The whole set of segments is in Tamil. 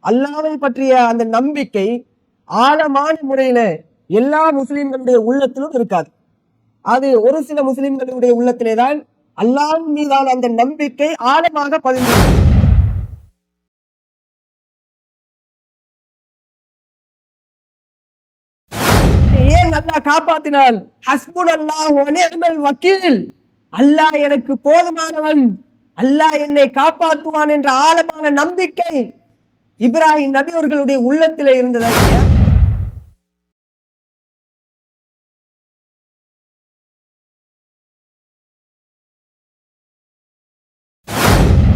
அல்லாஹ்வை பற்றிய அந்த நம்பிக்கை ஆழமான முறையில எல்லா முஸ்லிம்களுடைய உள்ளத்திலும் இருக்காது. அது ஒரு சில முஸ்லிம்களுடைய உள்ளத்திலே தான் அல்லாஹ் மீதான அந்த நம்பிக்கை ஆழமாக பதிந்து. ஏன் அல்லாஹ் காப்பாத்தினான்? ஹஸ்புனல்லாஹு வ நிஅமல் வக்கீல், அல்லாஹ் எனக்கு போதுமானவன், அல்லாஹ் என்னை காப்பாற்றுவான் என்ற ஆழமான நம்பிக்கை இப்ராஹிம் நபி அவர்களுடைய உள்ளத்திலே இருந்ததா இல்லையா?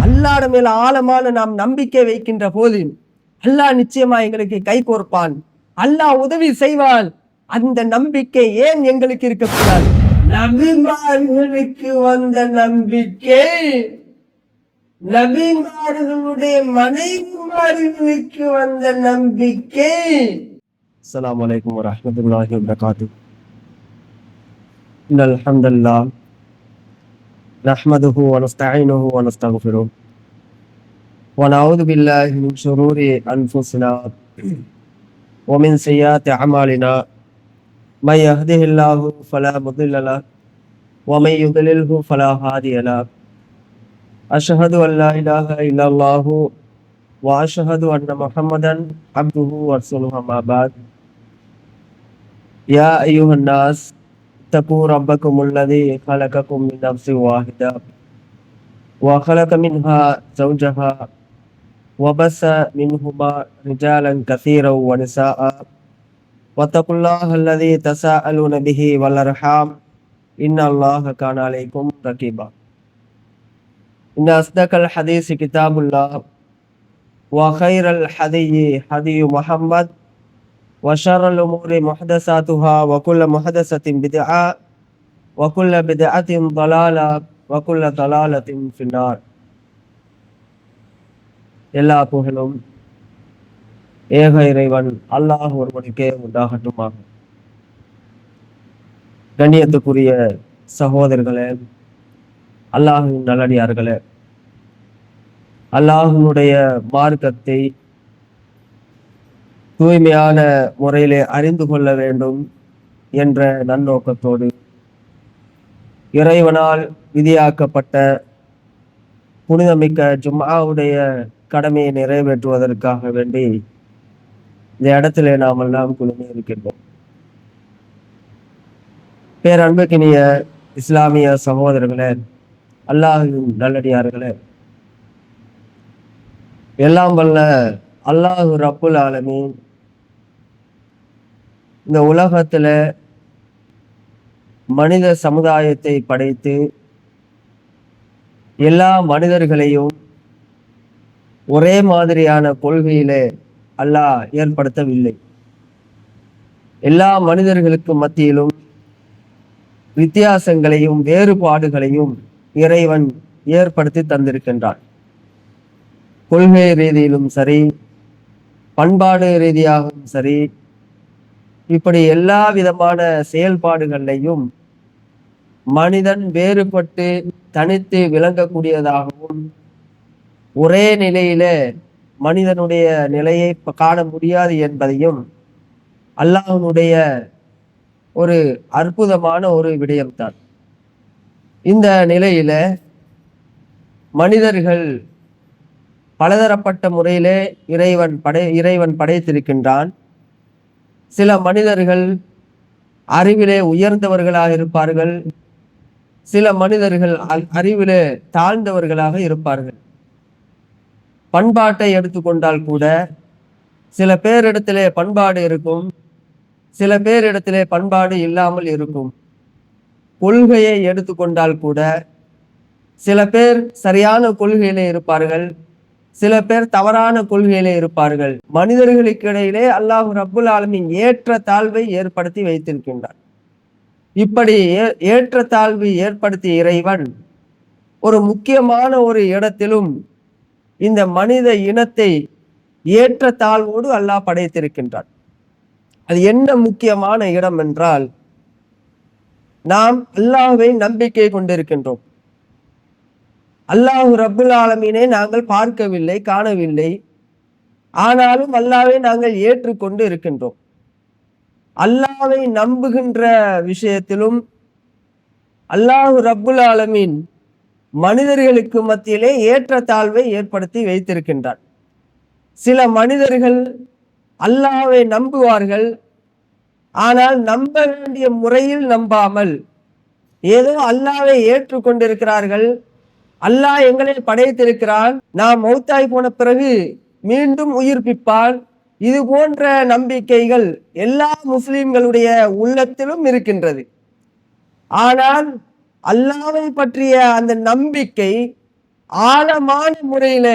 அல்லாஹ்விட மேல ஆழமான நாம் நம்பிக்கை வைக்கின்ற போது அல்லாஹ் நிச்சயமா எங்களுக்கு கை கோர்ப்பான், அல்லாஹ் உதவி செய்வான். அந்த நம்பிக்கை ஏன் எங்களுக்கு இருக்கக்கூடாது? நபிமார்களுக்கு வந்த நம்பிக்கை நபிமார்களுடைய மனைவிமார்களுக்கு வந்த நம்பிக்கை. அஸ்ஸலாமு அலைக்கும் வரஹ்மத்துல்லாஹி வபரகாத்துஹு. இன்னல் ஹம்தலில்லாஹ் நஹ்மதுஹு வ நஸ்தஈனுஹு வ நஸ்தக்ஃபிருஹு வ நஊது பில்லாஹி மின் ஷுரூரி அன்ஃபுஸினா வ மின் ஸய்யிஆத்தி அமாலினா மை யஹ்திஹில்லாஹு ஃபலா முضில்ல லஹு வ மை யுضللஹு ஃபலா ஹாதிய லஹு. அஷ்ஹது அன் லா இலாஹா இல்லல்லாஹு வ அஷ்ஹது அன்ன முஹம்மதன் அப்துஹு வ ரசூலுஹு. அம்மா பஅத். யா அய்யுஹன் நாஸ் இத்தகூ ரப்பக்கும் அல்லதீ خلقكم من نفس واحدة وخلق منها زوجها وبث منهما رجالا كثيرا ونساء واتقوا الله الذي تساءلون به والأرحام إن الله كان عليكم رقيبا. إن أصدق الحديث كتاب الله وخير الحدي هدي محمد وشر الأمور محدثاتها وكل محدثة بدعة وكل بدعة ضلالة وكل ضلالة في النار. எல்லா புகழும் ஏக இறைவன் அல்லாஹ் ஒருவனுக்கே உண்டாகட்டுமாக. கண்ணியத்துக்குரிய சகோதரர்களே, அல்லாஹ்வின் நல்லடியார்களே, அல்லாஹ்வினுடைய மார்க்கத்தை தூய்மையான முறையிலே அறிந்து கொள்ள வேண்டும் என்ற நன்னோக்கத்தோடு இறைவனால் விதியாக்கப்பட்ட புனிதமிக்க ஜும்ஆவுடைய கடமையை நிறைவேற்றுவதற்காக வேண்டி இந்த இடத்திலே நாம் எல்லாம் குழுமி இருக்கின்றோம். பேரன்புக்கினிய இஸ்லாமிய சகோதரர்களே, அல்லாஹ்வின் நல்லடியார்களே, எல்லாம் வல்ல அல்லாஹ் ரப்புல் ஆலமீன் இந்த உலகத்துல மனித சமுதாயத்தை படைத்து எல்லா மனிதர்களையும் ஒரே மாதிரியான கொள்கையிலே அல்லாஹ் ஏற்படுத்தவில்லை. எல்லா மனிதர்களுக்கு மத்தியிலும் வித்தியாசங்களையும் வேறுபாடுகளையும் இறைவன் ஏற்படுத்தி தந்திருக்கின்றான். கொள்கை ரீதியிலும் சரி, பண்பாடு ரீதியாகவும் சரி, இப்படி எல்லா விதமான செயல்பாடுகளையும் மனிதன் வேறுபட்டு தனித்து விளங்கக்கூடியதாகவும் ஒரே நிலையில மனிதனுடைய நிலையை காண முடியாது என்பதையும் அல்லாஹ்வுடைய ஒரு அற்புதமான ஒரு விடயம்தான். இந்த நிலையில மனிதர்கள் பலதரப்பட்ட முறையிலே இறைவன் படைத்திருக்கின்றான். சில மனிதர்கள் அறிவிலே உயர்ந்தவர்களாக இருப்பார்கள், சில மனிதர்கள் அறிவிலே தாழ்ந்தவர்களாக இருப்பார்கள். பண்பாட்டை எடுத்துக்கொண்டால் கூட சில பேரிடத்திலே பண்பாடு இருக்கும், சில பேரிடத்திலே பண்பாடு இல்லாமல் இருக்கும். கொள்கையை எடுத்துக்கொண்டால் கூட சில பேர் சரியான கொள்கையிலே இருப்பார்கள், சில பேர் தவறான கொள்கையிலே இருப்பார்கள். மனிதர்களுக்கு இடையிலே அல்லாஹ் ரப்புல் ஆலமீன் ஏற்ற தாழ்வை ஏற்படுத்தி வைத்திருக்கின்றான். இப்படி ஏற்ற தாழ்வு ஏற்படுத்திய இறைவன் ஒரு முக்கியமான ஒரு இடத்திலும் இந்த மனித இனத்தை ஏற்ற தாழ்வோடு அல்லாஹ் படைத்திருக்கின்றான். அது என்ன முக்கியமான இடம் என்றால், நாம் அல்லாஹ்வை நம்பிக்கை கொண்டிருக்கின்றோம். அல்லாஹ் ரப்புல் ஆலமீனை நாங்கள் பார்க்கவில்லை, காணவில்லை. ஆனாலும் அல்லாவை நாங்கள் ஏற்றுக்கொண்டு இருக்கின்றோம். அல்லாவை நம்புகின்ற விஷயத்திலும் அல்லாஹ் ரப்புல் ஆலமீன் மனிதர்களுக்கு மத்தியிலே ஏற்றத்தாழ்வை ஏற்படுத்தி வைத்திருக்கின்றார். சில மனிதர்கள் அல்லாஹ்வை நம்புவார்கள், ஆனால் நம்ப வேண்டிய முறையில் நம்பாமல் ஏதோ அல்லாஹ்வை ஏற்றுக்கொண்டிருக்கிறார்கள். அல்லாஹ் எங்களை படைத்திருக்கிறான், நாம் மௌத்தாய் போன பிறகு மீண்டும் உயிர்ப்பிப்பான், இது போன்ற நம்பிக்கைகள் எல்லா முஸ்லிம்களுடைய உள்ளத்திலும் இருக்கின்றது. ஆனால் அல்லாஹ்வை பற்றிய அந்த நம்பிக்கை ஆழமான முறையில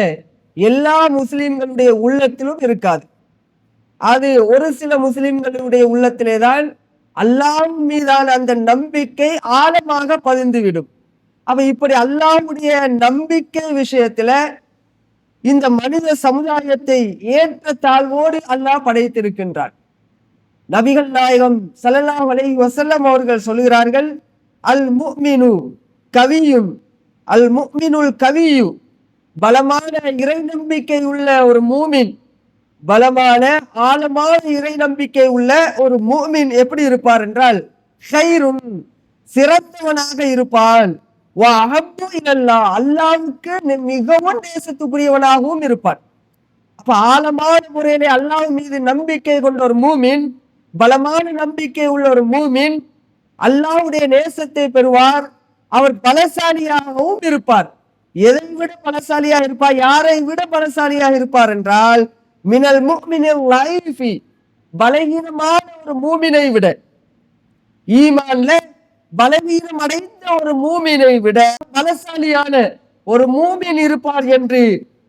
எல்லா முஸ்லிம்களுடைய உள்ளத்திலும் இருக்காது. அது ஒரு சில முஸ்லிம்களுடைய உள்ளத்திலே தான் அல்லாஹ் மீதான அந்த நம்பிக்கை ஆழமாக பதிந்துவிடும். அப்ப இப்படி அல்லாஹ்வுடைய நம்பிக்கை விஷயத்துல இந்த மனித சமுதாயத்தை ஏற்ற தாழ்வோடு அல்லாஹ் படைத்திருக்கின்றார். நபிகள் நாயகம் ஸல்லல்லாஹு அலைஹி வஸல்லம் அவர்கள் சொல்கிறார்கள், அல் முஃமினு கவியும் அல் முஃமினுல் கவியு, பலமான இறை நம்பிக்கை உள்ள ஒரு மூமின், பலமான ஆழமான இறை நம்பிக்கை உள்ள ஒரு மூமின் எப்படி இருப்பார் என்றால், கைருன் சிறந்தவனாக இருப்பான், அல்லாஹ்வுக்கு மிகவும் நேசத்துக்குரியவனாகவும் இருப்பான். அப்ப ஆழமான முறையிலே அல்லாஹ் மீது நம்பிக்கை கொண்ட ஒரு மூமின், பலமான நம்பிக்கை உள்ள ஒரு மூமின் அல்லாஹ்வுடைய நேசத்தை பெறுவார். அவர் பலசாலியாகவும் இருப்பார். எதை விட பலசாலியாக இருப்பார்? யாரை விட பலசாலியாக இருப்பார் என்றால், மினல் முஃமினில் லைஃபி, பலகீனமான ஒரு மூமினை விட, ஈமான்ல பலவீனம் அடைந்த ஒரு மூமினை விட பலசாலியான ஒரு மூமின் இருப்பார் என்று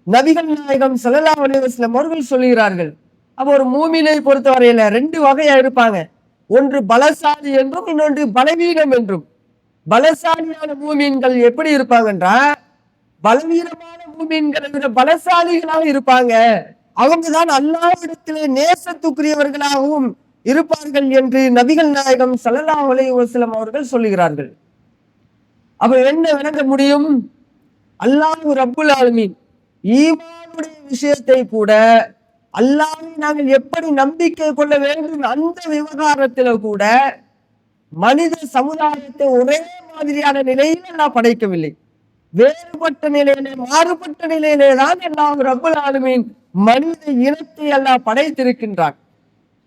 நபிகள் நாயகம் ஸல்லல்லாஹு அலைஹி வஸல்லம் அவர்கள் சொல்கிறார்கள். அப்ப ஒரு மூமினை பொறுத்தவரையில ரெண்டு வகையா இருப்பாங்க. ஒன்று பலசாலி என்றும், இன்னொன்று பலவீனம் என்றும். பலசாலியான மூமின்கள் எப்படி இருப்பாங்கன்றா, பலவீனமான மூமின்களை விட பலசாலிகளாக இருப்பாங்க. அவங்கதான் அல்லாஹ்விடத்திலே நேசத்துக்குரியவர்களாகவும் இருப்பார்கள் என்று நபிகள் நாயகம் ஸல்லல்லாஹு அலைஹி வஸல்லம் அவர்கள் சொல்லுகிறார்கள். அப்ப என்ன விளங்க முடியும்? அல்லாஹ் ரப்புல் ஆலமீன் ஈமானுடைய விஷயத்தை கூட அல்லாஹ்வை நாங்கள் எப்படி நம்பிக்கை கொள்ள வேண்டும் அந்த விவகாரத்தில கூட மனித சமுதாயத்தை ஒரே மாதிரியான நிலையில் அல்லாஹ் படைக்கவில்லை. வேறுபட்ட நிலையிலே, மாறுபட்ட நிலையிலே தான் அல்லாஹ் ரப்புல் ஆலமீன் மனித இனத்தை அல்லாஹ் படைத்திருக்கின்றான்.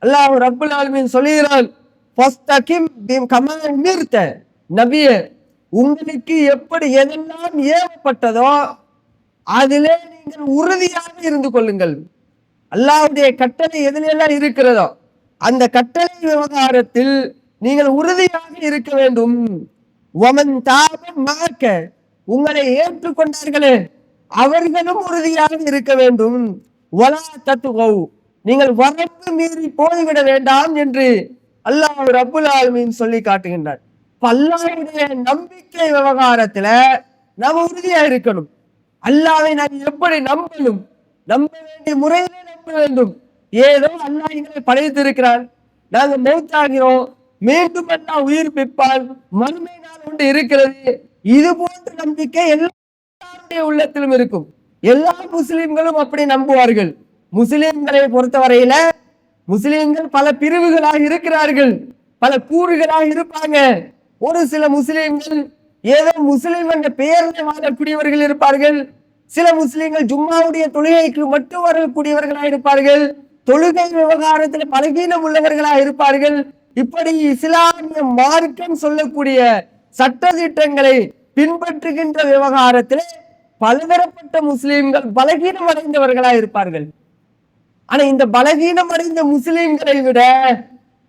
அல்லாஹ் ரப்புல் ஆலமீன் சொல்கிறான், ஃபஸ்தகிம் கமா உமிர்த, நபியே உங்களுக்கு எப்படி எதெல்லாம் ஏவப்பட்டதோ அதிலே நீங்கள் உறுதியாக இருந்து கொள்ளுங்கள். அல்லாஹ்வுடைய கட்டளை எதிலெல்லாம் இருக்கிறதோ அந்த கட்டளை விவகாரத்தில் நீங்கள் உறுதியாக இருக்க வேண்டும். வமன் தாப மாக்க, உங்களை ஏற்றுக்கொண்டார்களே அவர்களும் உறுதியாக இருக்க வேண்டும். வலா தத்கவ், நீங்கள் வரம்பு மீறி போய்விட வேண்டாம் என்று அல்லாஹ் ரப்புல் ஆலமீன் சொல்லி காட்டுகின்றார். அல்லாஹ்வுடைய நம்பிக்கை விவகாரத்துல நாம் உறுதியா இருக்கணும். அல்லாஹ்வை நாம் எப்படி நம்பணும்? நம்ப வேண்டிய முறையிலே நம்ப வேண்டும். ஏதோ அல்லாஹ் எங்களை படைத்திருக்கிறான், நாங்க மௌத்தாகிறோம், மீண்டும் அல்லாஹ் உயிர்ப்பிப்பான், மறுமை நாள் ஒன்று இருக்கிறது, இது போன்ற நம்பிக்கை எல்லாருடைய உள்ளத்திலும் இருக்கும். எல்லா முஸ்லிம்களும் அப்படி நம்புவார்கள். முஸ்லிம்களை பொறுத்தவரையில முஸ்லிம்கள் பல பிரிவுகளாக இருக்கிறார்கள், பல கூறுகளாக இருப்பாங்க. ஒரு சில முஸ்லிம்கள் ஏதோ முஸ்லிம் என்ற பெயரில் வாழக்கூடியவர்கள் இருப்பார்கள். சில முஸ்லிம்கள் ஜும்மாவுடைய தொழுகைக்கு மட்டும் வரக்கூடியவர்களாக இருப்பார்கள். தொழுகை விவகாரத்தில் பலகீனம் உள்ளவர்களாக இருப்பார்கள். இப்படி இஸ்லாமிய மார்க்கம் சொல்லக்கூடிய சட்ட திட்டங்களை பின்பற்றுகின்ற விவகாரத்தில் பலதரப்பட்ட முஸ்லிம்கள் பலகீனம் அடைந்தவர்களாக இருப்பார்கள். ஆனா இந்த பலகீனம் அடைந்த முஸ்லிம்களை விட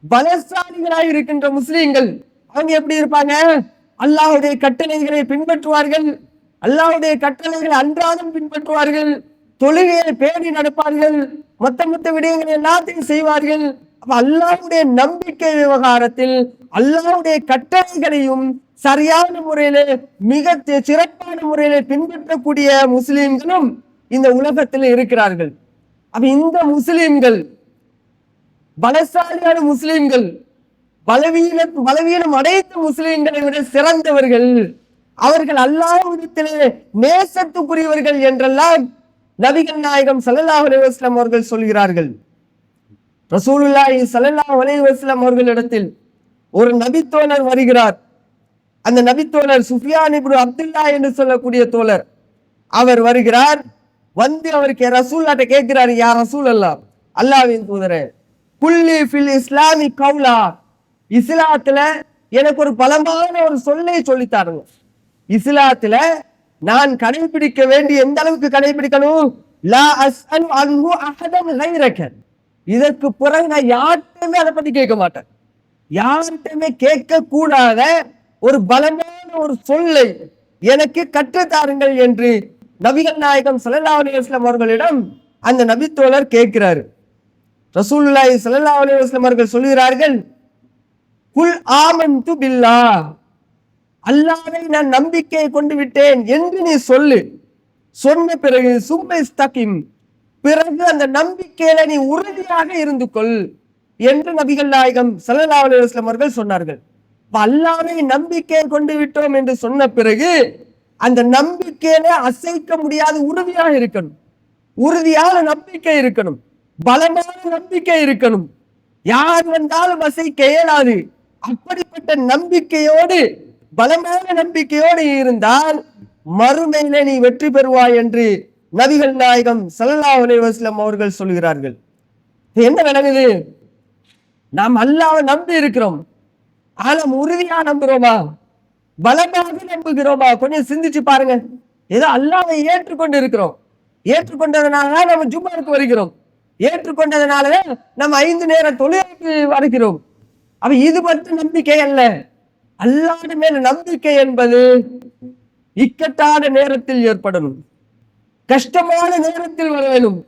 பலசாலிகளாக இருக்கின்ற முஸ்லிம்கள் அவங்க எப்படி இருப்பாங்க? அல்லாஹ்வுடைய கட்டளைகளை பின்பற்றுவார்கள், அல்லாஹ்வுடைய கட்டளைகளை அன்றாடம் பின்பற்றுவார்கள், தொழுகையை பேணி நடப்பார்கள், மொத்த விடயங்களை எல்லாத்தையும் செய்வார்கள். அப்ப அல்லாஹ்வுடைய நம்பிக்கை விவகாரத்தில் அல்லாஹ்வுடைய கட்டளைகளையும் சரியான முறையிலே மிக சிறப்பான முறையிலே பின்பற்றக்கூடிய முஸ்லிம்களும் இந்த உலகத்தில் இருக்கிறார்கள். அப்ப இந்த முஸ்லிம்கள் பலசாலியான முஸ்லிம்கள் பலவீனம் அடைந்த முஸ்லிம்களை விட சிறந்தவர்கள். அவர்கள் அல்லாஹ்விடத்திலே நேசத்துக்குரியவர்கள் என்றெல்லாம் நபிகள் நாயகம் ஸல்லல்லாஹு அலைஹி வஸல்லம் அவர்கள் சொல்கிறார்கள், ரசூலுல்லாஹி ஸல்லல்லாஹு அலைஹி வஸல்லம் அவர்களிடத்தில் ஒரு நபித்தோழர் வருகிறார். அந்த நபித்தோழர் சுஃபியான் இப்னு அப்துல்லா என்று சொல்லக்கூடிய தோழர். அவர் வருகிறார். வந்து அவருக்கு ரசூல்லாட்ட கேட்கிறார், யா ரசூல் அல்லாஹ், அல்லாஹ்வின் தூதரே, குல்லி ஃபில் இஸ்லாமி கௌலா, இஸ்லாத்துல எனக்கு ஒரு பலமான ஒரு சொல்லை சொல்லித்தாருங்க. இஸ்லாத்துல நான் கடைபிடிக்க வேண்டிய எந்த அளவுக்கு கடைபிடிக்கணும், லா அஸ்அலு அன்ஹு அஹதன் கைரக, இதற்கு பிறகு நான் யார்கிட்டயுமே அதை பத்தி கேட்க மாட்டேன். யார்கிட்டயுமே கேட்க கூடாத ஒரு பலமான ஒரு சொல்லை எனக்கு கற்றுத்தாருங்கள் என்று நபிகள் நாயகம் ஸல்லல்லாஹு அலைஹி வஸல்லம் அவர்களிடம் அந்த நபித்தோழர் கேட்கிறார். ரசூலுல்லாஹி ஸல்லல்லாஹு அலைஹி வஸல்லம் அவர்கள் சொல்கிறார்கள், குல் ஆமன்து பில்லாஹ், அல்லாஹ்வை நான் நம்பிக்கை கொண்டு விட்டேன் என்று நீ சொல்லு. சொன்ன பிறகு சும்ம இஸ்தகிம், பிறகு அந்த நம்பிக்கையில நீ உறுதியாக இருந்து கொள் என்று நபிகள் நாயகம் ஸல்லல்லாஹு அலைஹி வஸல்லம் அவர்கள் சொன்னார்கள். அல்லாஹ்வை நம்பிக்கை கொண்டு விட்டோம் என்று சொன்ன பிறகு அந்த நம்பிக்கையில அசைக்க முடியாத உறுதியாக இருக்கணும். உறுதியான நம்பிக்கை இருக்கணும், பலமான நம்பிக்கை இருக்கணும். யார் வந்தாலும் அசைக்க இயலாது. அப்படிப்பட்ட நம்பிக்கையோடு, பலமான நம்பிக்கையோடு இருந்தால் மறுமையிலே நீ வெற்றி பெறுவாய் என்று நபிகள் நாயகம் ஸல்லல்லாஹு அலைஹி வஸல்லம் அவர்கள் சொல்கிறார்கள். என்ன விளங்குது? நாம் அல்லாஹ்வை நம்பி இருக்கிறோம், ஆனா உறுதியா நம்புறோமா, பலமாக நம்புகிறோமா? கொஞ்சம் சிந்திச்சு பாருங்க. ஏதோ அல்லாஹ்வை ஏற்றுக்கொண்டு இருக்கிறோம், ஏற்றுக்கொண்டதுனால நம்ம ஜும்மாவுக்கு வருகிறோம், ஏற்றுக்கொண்டதுனால நம்ம 5 நேர தொழுகைக்கு வருகிறோம். அப்ப இது மட்டும் நம்பிக்கை அல்ல. அல்லாஹ்வின் மேல நம்பிக்கை என்பது இக்கட்டான நேரத்தில் ஏற்படணும், கஷ்டமான நேரத்தில் வர வேண்டும்,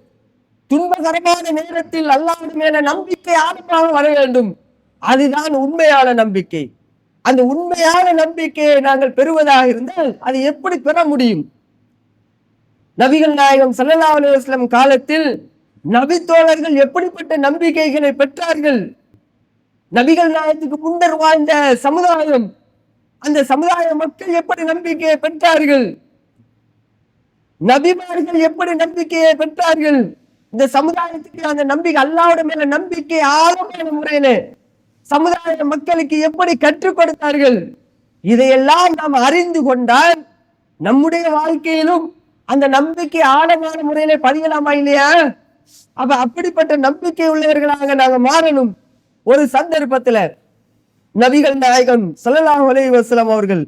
துன்பகரமான நேரத்தில் அல்லாஹ்வின் மேல நம்பிக்கை ஆழமாக வர வேண்டும். அதுதான் உண்மையான நம்பிக்கை. அந்த உண்மையான நம்பிக்கையை நாங்கள் பெறுவதாக இருந்தால் அதை எப்படி பெற முடியும்? நபிகள் நாயகம் ஸல்லல்லாஹு அலைஹி வஸல்லம் காலத்தில் நபித்தோழர்கள் எப்படிப்பட்ட நம்பிக்கைகளை பெற்றார்கள்? நபிகள் நாயகத்துக்கு முன்னர் வாழ்ந்த சமுதாயம், அந்த சமுதாய மக்கள் எப்படி நம்பிக்கையை பெற்றார்கள்? நபிமார்கள் எப்படி நம்பிக்கையை பெற்றார்கள்? இந்த சமுதாயத்துக்கு அந்த நம்பிக்கை, அல்லாஹ்வுடைய மேல நம்பிக்கை ஆழமான முறையில சமுதாய மக்களுக்கு எப்படி கற்றுக் கொடுத்தார்கள்? இதையெல்லாம் நாம் அறிந்து கொண்டால் நம்முடைய வாழ்க்கையிலும் அந்த நம்பிக்கை ஆழமான முறையில பதியலாமா இல்லையா? அப்ப அப்படிப்பட்ட நம்பிக்கை உள்ளவர்களாக நாங்க மாறணும். ஒரு சந்தர்ப்பத்துல நபிகள் நாயகம் ஸல்லல்லாஹு அலைஹி வஸல்லம் அவர்கள்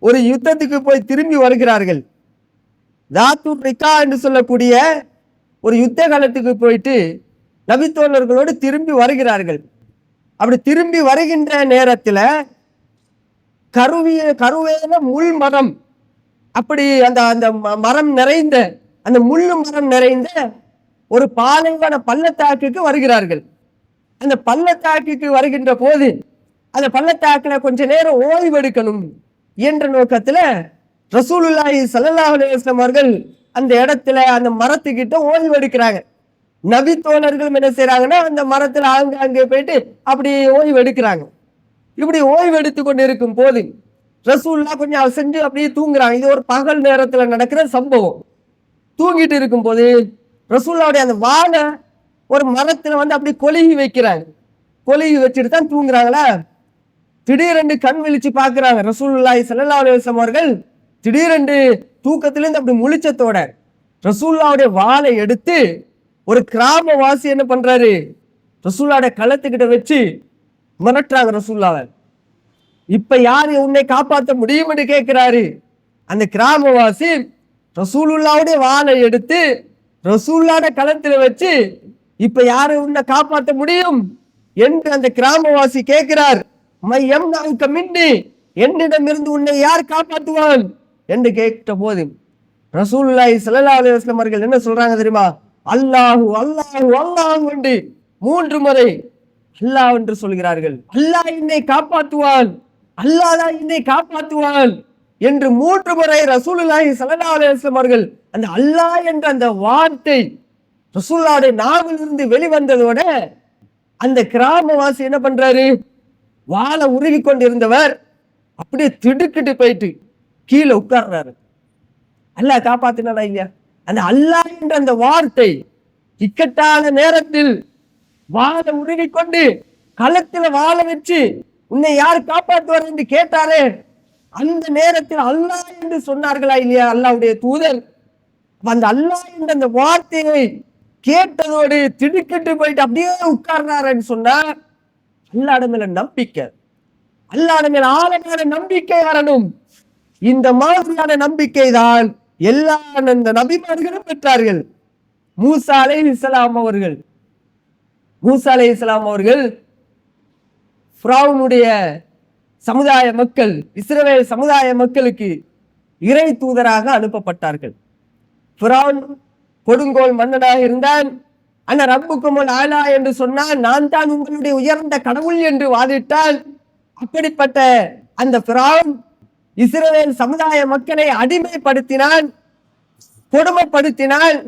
ஒரு யுத்தத்துக்கு போய் திரும்பி வருகிறார்கள். தாத்துர் ரிகா என்று சொல்லக்கூடிய ஒரு யுத்த காலத்துக்கு போயிட்டு நபித்தோழர்களோடு திரும்பி வருகிறார்கள். அப்படி திரும்பி வருகின்ற நேரத்துல கருவேல முள் மரம், அப்படி அந்த அந்த மரம் நிறைந்த, அந்த முள்ளு மரம் நிறைந்த ஒரு பாலைவன பள்ளத்தாக்குக்கு வருகிறார்கள். அந்த பள்ளத்தாக்குக்கு வருகின்ற போது அந்த பள்ளத்தாக்குல கொஞ்ச நேரம் ஓய்வெடுக்கணும் என்ற நோக்கத்துல ரசூலுல்லாஹி ஸல்லல்லாஹு அலைஹி வஸல்லம் அவர்கள் அந்த இடத்துல அந்த மரத்துக்கிட்ட ஓய்வெடுக்கிறாங்க. நபி தோழர்கள் என்ன செய்யறாங்கன்னா அந்த மரத்துல அங்கே போயிட்டு அப்படி ஓய்வு எடுக்கிறாங்க. இப்படி ஓய்வு எடுத்து கொண்டு இருக்கும் போது ரசூல்லா கொஞ்சம் அசைஞ்சு அப்படியே தூங்குறாங்க. இது ஒரு பகல் நேரத்துல நடக்கிற சம்பவம். தூங்கிட்டு இருக்கும் போது ரசூல்லாவுடைய அந்த வாழை ஒரு மரத்துல வந்து அப்படி கொலுகி வைக்கிறாங்க. கொலுகி வச்சுட்டு தான் தூங்குறாங்களா, திடீரென்று கண் விழிச்சு பாக்குறாங்க. ரசூலுல்லாஹி ஸல்லல்லாஹு அலைஹி வஸல்லம் அவர்கள் திடீரென்று தூக்கத்திலிருந்து அப்படி முழிச்சத்தோட ரசூலுல்லாவுடைய வாளை எடுத்து ஒரு கிராமவாசி என்ன பண்றாரு, ரசூலுல்லாஹ்வுடைய களத்துக்கிட்ட வச்சு மிரட்டுறாங்க ரசூலுல்லாஹ்வை. இப்ப யாரு உன்னை காப்பாற்ற முடியும் என்று கேட்கிறாரு. அந்த கிராமவாசி ரசூலுல்லாஹ்வுடைய வாளை எடுத்து ரசூலுல்லாஹ்வுடைய களத்துல வச்சு இப்ப யாரு உன்னை காப்பாற்ற முடியும் என்று அந்த கிராமவாசி கேட்கிறார். மின்னி, என்னிடமிருந்து உன்னை யார் காப்பாற்றுவான் என்று கேட்ட போது ரசூலுல்லாஹி ஸல்லல்லாஹு அலைஹி வஸல்லம் அவர்கள் என்ன சொல்றாங்க தெரியுமா? அல்லாஹு அல்லாஹு அல்லாஹ் என்று 3 முறை அல்லாஹ் என்று சொல்கிறார்கள். அல்லாஹ் என்னை காப்பாற்றுவான், அல்லாஹ் தான் என்னை காப்பாற்றுவான் என்று 3 முறை ரசூலுல்லாஹி ஸல்லல்லாஹு அலைஹி வஸல்லம் அவர்கள் அந்த அல்லாஹ் என்ற அந்த வார்த்தை ரசூலுல்லாஹ்வுடைய நாவிலிருந்து வெளிவந்ததோட அந்த கிராமவாசி என்ன பண்றாரு, வாளை உருவி கொண்டிருந்தவர் அப்படியே திடுக்கிட்டு போயிட்டு கீழே உட்கார்றாரு. அல்லாஹ் காப்பாத்தினா இல்லையா? அந்த அல்லாஹ் என்ற அந்த வார்த்தை இக்கட்டான நேரத்தில் வாழை உருகிக்கொண்டு களத்துல வாழ வச்சு உன்னை யார் காப்பாற்றுவார் என்று கேட்டாரே, அந்த நேரத்தில் அல்லாஹ் என்று சொன்னார்களா இல்லையா அல்லாஹ்வுடைய தூதர்? அந்த அல்லாஹ் என்ற அந்த வார்த்தையை கேட்டதோடு திடுக்கிட்டு போயிட்டு அப்படியே உட்கார்னாருன்னு சொன்னா, அல்லாஹ் மேல நம்பிக்கை, அல்லாஹ் மேல ஆழமான நம்பிக்கை வரணும். இந்த மாதிரியான நம்பிக்கை தான் எல்லா அந்த நபிமார்களும் பெற்றார்கள். மூசா அலைஹிஸ்ஸலாம் அவர்கள் ஃபிரௌனுடைய சமுதாய மக்கள், இஸ்ரவேல் சமுதாய மக்களுக்கு இறை தூதராக அனுப்பப்பட்டார்கள். ஃபிரௌன் கொடுங்கோல் மன்னனாக இருந்தான். ஆனா ரப்புக்குமுல் ஆலா என்று சொன்னான், நான் தான் உங்களுடைய உயர்ந்த கடவுள் என்று வாதிட்டான். அப்படிப்பட்ட அந்த ஃபிரௌன் இஸ்ரவேல் சமுதாய மக்களை அடிமைப்படுத்தினான், கொடுமைப்படுத்தினான்.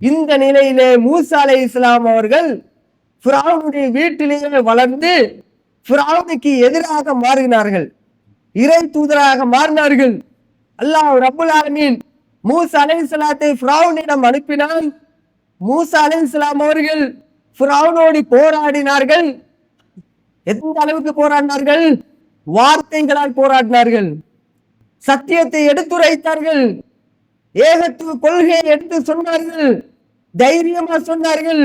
இந்த நிலையிலே மூசா அலைஹிஸ்ஸலாம் அவர்கள் ஃபிரௌனுடைய வீட்டிலேயே வளர்ந்து ஃபிரௌனுக்கு எதிராக மாறினார்கள், இறை தூதராக மாறினார்கள். அல்லாஹ் ரப்புல் ஆலமீன் மூசா அலைஹிஸ்ஸலாத்தை ஃபிரௌனிடம் அனுப்பினான். மூசா அலைஹிஸ்ஸலாம் அவர்கள் ஃபிரௌனோடு போராடினார்கள். எந்த அளவுக்கு போராடினார்கள்? வார்த்தைகளால் போராடினார்கள், சத்தியத்தை எடுத்துரைத்தார்கள், ஏகத்துவ கொள்கையை எடுத்து சொன்னார்கள், தைரியமா சொன்னார்கள்,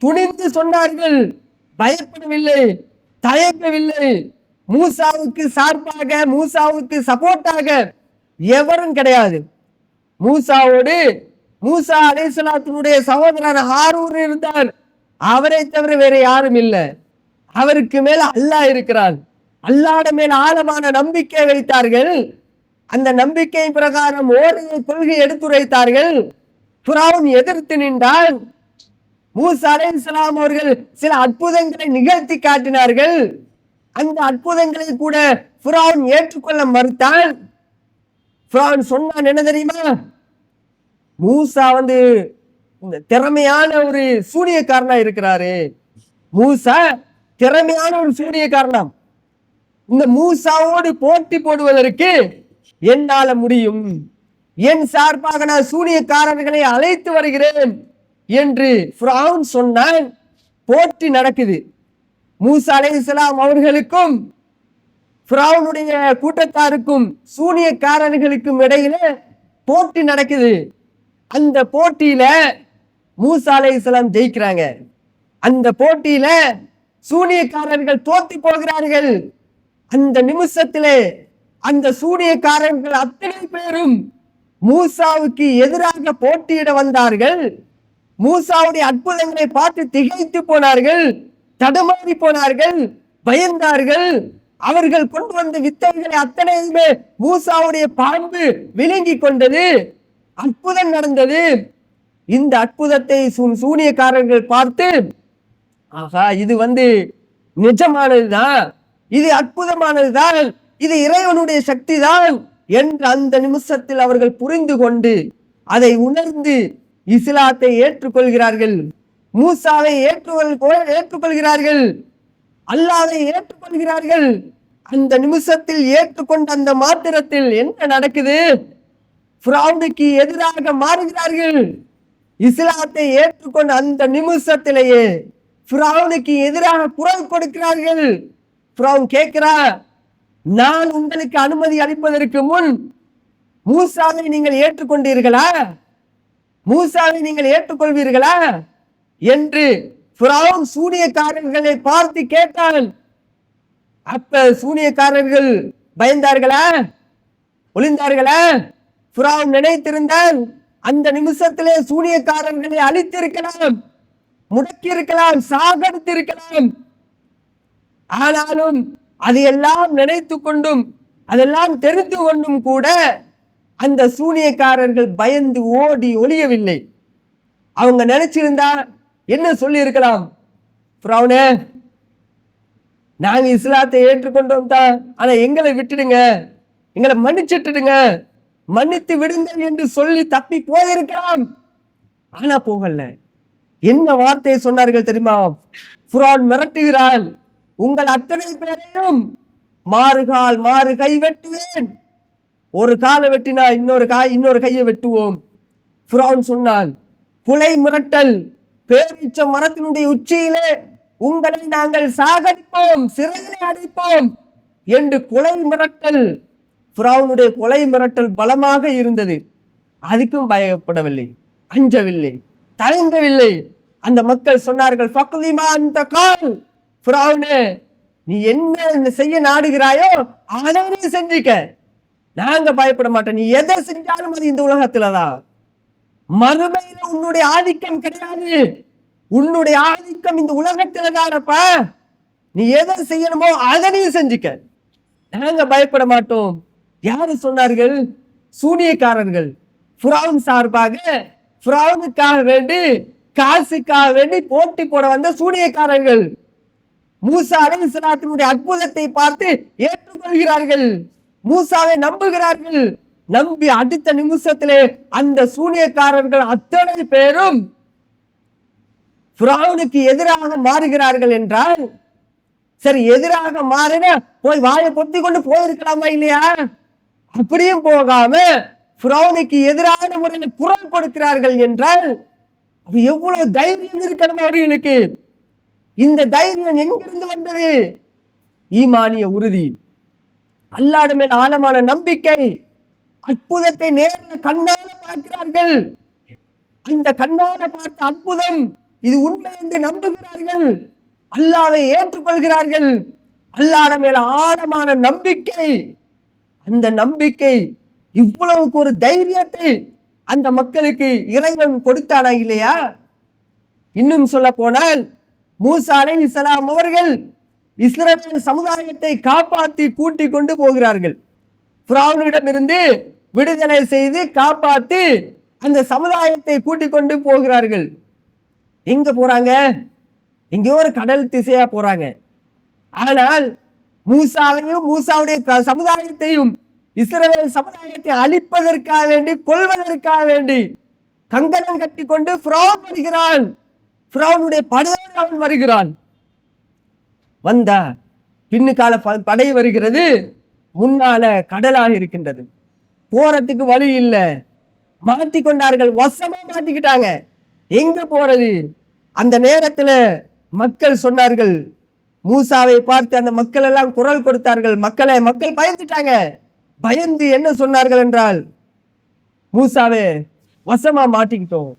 துணிந்து சொன்னார்கள், பயப்படவில்லை, தயக்கவில்லை. மூசாவுக்கு சார்பாக, மூசாவுக்கு சப்போர்ட்டாக எவரும் கிடையாது. மூசாவோடு மூசா அலைஹிஸ்ஸலாத்துடைய சகோதரர் ஹாரூன் இருந்தார். அவரை தவிர வேற யாரும் இல்லை. அவருக்கு மேல அல்லாஹ் இருக்கிறான். அல்லாஹ்வுடைய மேல ஆழமான நம்பிக்கை வைத்தார்கள். அந்த நம்பிக்கை பிரகாரம் ஓரிரு கொள்கை எடுத்துரைத்தார்கள். ஃபிரௌன் எதிர்த்து நின்றான். மூசா அலைஹிஸ்ஸலாம் அவர்கள் சில அற்புதங்களை நிகழ்த்தி காட்டினார்கள். அந்த அற்புதங்களை கூட ஃபிரௌன் ஏற்றுக்கொள்ள மறுத்தான். ஃபிரௌன் சொன்னான் என்ன தெரியுமா? மூசா இந்த திறமையான ஒரு சூனியக்காரனா இருக்கிறாரு. மூசா திறமையான ஒரு சூனியக்காரனாம். இந்த மூசாவோடு போட்டி போடுவதற்கு என்னால முடியும், என் சார்பாக நான் சூனியக்காரர்களை அழைத்து வருகிறேன் என்று ஃபிரௌன் சொன்னான். போட்டி நடக்குது. மூசா அலைஹிஸ்ஸலாம் அவர்களுக்கும் ஃபிரௌனுடைய கூட்டத்தாருக்கும் சூனியக்காரர்களுக்கும் இடையில போட்டி நடக்குது. அந்த போட்டியில மூசா அலைஹிஸ்ஸலாம் ஜெயிக்கிறாங்க. அந்த போட்டியில சூனியக்காரர்கள் தோத்து போகிறார்கள். அந்த நிமிஷத்திலே அந்த சூனியக்காரர்கள் அத்தனை பேரும் மூசாவுக்கு எதிராக போட்டியிட வந்தார்கள். மூசாவுடைய அற்புதங்களை பார்த்து திகைத்து போனார்கள், தடுமாறி போனார்கள், பயந்தார்கள். அவர்கள் கொண்டு வந்த வித்தைகளை அத்தனையுமே மூசாவுடைய பாம்பு விழுங்கி கொண்டது. அற்புதம் நடந்தது. இந்த அற்புதத்தை சூனியக்காரர்கள் பார்த்து, ஆகா இது நிஜமானதுதான், இது அற்புதமானதுதான், இது இறைவனுடைய சக்தி தான் என்று அந்த நிமிஷத்தில் அவர்கள் புரிந்து கொண்டு அதை உணர்ந்து இஸ்லாத்தை ஏற்றுக்கொள்கிறார்கள். மூசாவை ஏற்றுக்கொள்கிறார்கள், அல்லாஹ்வை ஏற்றுக்கொள்கிறார்கள். அந்த நிமிஷத்தில் ஏற்றுக்கொண்ட அந்த மாத்திரத்தில் என்ன நடக்குது? ஃபிரௌனுக்கு எதிராக மாறுகிறார்கள். இஸ்லாத்தை ஏற்றுக்கொண்ட அந்த நிமிஷத்திலேயே ஃபிரௌனுக்கு எதிராக குரல் கொடுக்கிறார்கள். ஃபிரௌன் கேட்கிறார், நான் உங்களுக்கு அனுமதி அளிப்பதற்கு முன் மூசாவை நீங்கள் ஏற்றுக்கொண்டீர்களா? மூசாவை நீங்கள் ஏற்றுக்கொள்வீர்களா என்று ஃபிரௌன் சூனியக்காரர்களை பார்த்து கேட்டான். அப்ப சூனியக்காரர்கள் பயந்தார்களா? ஒளிந்தார்களா? ஃபிரௌன் நினைத்திருந்தான் அந்த நிமிஷத்திலே சூனியக்காரர்களை அழித்திருக்கலாம், முடக்கியிருக்கலாம், சாகடித்திருக்கலாம். ஆனாலும் அதையெல்லாம் நினைத்து கொண்டும் அதெல்லாம் தெரிந்து கொண்டும் கூட அந்த சூனியக்காரர்கள் பயந்து ஓடி ஒளியவில்லை. அவங்க நினைச்சிருந்தா என்ன சொல்லி இருக்கலாம்? ஃபிரௌனே, நாங்க இஸ்லாத்தை ஏற்றுக்கொண்டோம் தான், ஆனா எங்களை விட்டுடுங்க, எங்களை மன்னிச்சிட்டுடுங்க, மன்னித்து விடுங்கள் என்று சொல்லி தப்பி போயிருக்கலாம். ஆனா போகல. என்ன வார்த்தையை சொன்னார்கள் தெரியுமா? ஃபிரௌன் மிரட்டுகிறான், உங்கள் அத்தனை பேரையும் மாறுகால் மாறு கை வெட்டுவேன், ஒரு காலை வெட்டினா இன்னொரு கையை வெட்டுவோம். ஃபிரௌன் சொன்னான், கொலை மிரட்டல், பேரீச்ச மரத்தினுடைய உச்சியிலே உங்களை நாங்கள் சாகடிப்போம், சிறையிலே அடைப்போம் என்று கொலை மிரட்டல். ஃபிரௌனுடைய கொலை மிரட்டல் பலமாக இருந்தது. அதுக்கும் பயப்படவில்லை, அஞ்சவில்லை, தயங்கவில்லை. அந்த மக்கள் சொன்னார்கள், ஃபக்லிமா அந்த கால், ஃபிரௌனே நீ என்ன செய்ய நாடுகிறாயோ அதை நீ செஞ்சுக்க, நாங்க பயப்பட மாட்டோம். நீ எதை செஞ்சாலும் அது இந்த உலகத்துலதான், மறுமையில உன்னுடைய ஆதிக்கம் கிடையாது. உன்னுடைய ஆதிக்கம் இந்த உலகத்துல தானப்பா. நீ எதை செய்யணுமோ அதை நீ செஞ்சுக்க, நாங்க பயப்பட மாட்டோம். யாரு சொன்னார்கள்? சூனியக்காரர்கள். ஃபிரௌன் சார்பாக, ஃபிரௌனுக்காக வேண்டி, காசுக்காக வேண்டி போட்டி போட வந்த சூனியக்காரர்கள் மூசா அலைஹிஸ்ஸலாத்தினுடைய அற்புதத்தை பார்த்து ஏற்றுக்கொள்கிறார்கள், மூசாவை நம்புகிறார்கள். நம்பி அடுத்த நிமிஷத்திலே அந்த சூனியக்காரர்கள் அத்தனை பேரும் ஃபிரௌனுக்கு எதிராக மாறுகிறார்கள். என்றால் சரி, எதிராக மாறின போய் வாயை பொத்தி கொண்டு போயிருக்கலாமா இல்லையா? அப்படியும் போகாம ஃபிரௌனுக்கு எதிரான முறையில் குரல் கொடுக்கிறார்கள் என்றால் எவ்வளவு தைரியம் இருக்கணும் அவர்களுக்கு. இந்த தைரியம் எங்கிருந்து வந்தது? ஈமானிய உறுதி, அல்லாஹ் மேல் ஆழமான நம்பிக்கை, அற்புதத்தை நேரில் கண்ணால பார்க்கிறார்கள். அந்த கண்ணால பார்த்த அற்புதம் இது உண்மை என்று நம்புகிறார்கள், அல்லாஹ்வை ஏற்றுக்கொள்கிறார்கள். அல்லாஹ் மேல் ஆழமான நம்பிக்கை. அந்த நம்பிக்கை இவ்வளவுக்கு ஒரு தைரியத்தை அந்த மக்களுக்கு இறைவன் கொடுத்தானா இல்லையா? இன்னும் சொல்ல போனால் மூசா அலைஹிஸ்ஸலாம் அவர்கள் இஸ்ரவேல் சமுதாயத்தை காப்பாற்றி கூட்டிக் கொண்டு போகிறார்கள். ஃபிரௌனிடமிருந்து விடுதலை செய்து காப்பாற்றி அந்த சமுதாயத்தை கூட்டிக் கொண்டு போகிறார்கள். எங்க போறாங்க? எங்கேயோ ஒரு கடல் திசையா போறாங்க. ஆனால் மூசாவையும் மூசாவுடைய சமுதாயத்தையும் இஸ்ரவேல் சமுதாயத்தை அழிப்பதற்காக வேண்டி, கொல்வதற்காக வேண்டி கங்கணம் கட்டி கொண்டு ஃபிரௌன் வருகிறான். ஃபிரௌனுடைய படையோடு அவன் வருகிறான். வந்தா பின்னுக்கால படை வருகிறது, முன்னால கடலாக இருக்கின்றது, போறதுக்கு வழி இல்லை. மாட்டிக்கொண்டார்கள், வசமா மாட்டிக்கிட்டாங்க. எங்க போறது? அந்த நேரத்துல மக்கள் சொன்னார்கள், மூசாவை பார்த்து அந்த மக்கள் எல்லாம் குரல் கொடுத்தார்கள். மக்கள் பயந்துட்டாங்க. பயந்து என்ன சொன்னார்கள் என்றால், மூசாவே வசமா மாட்டிக்கிட்டோம்,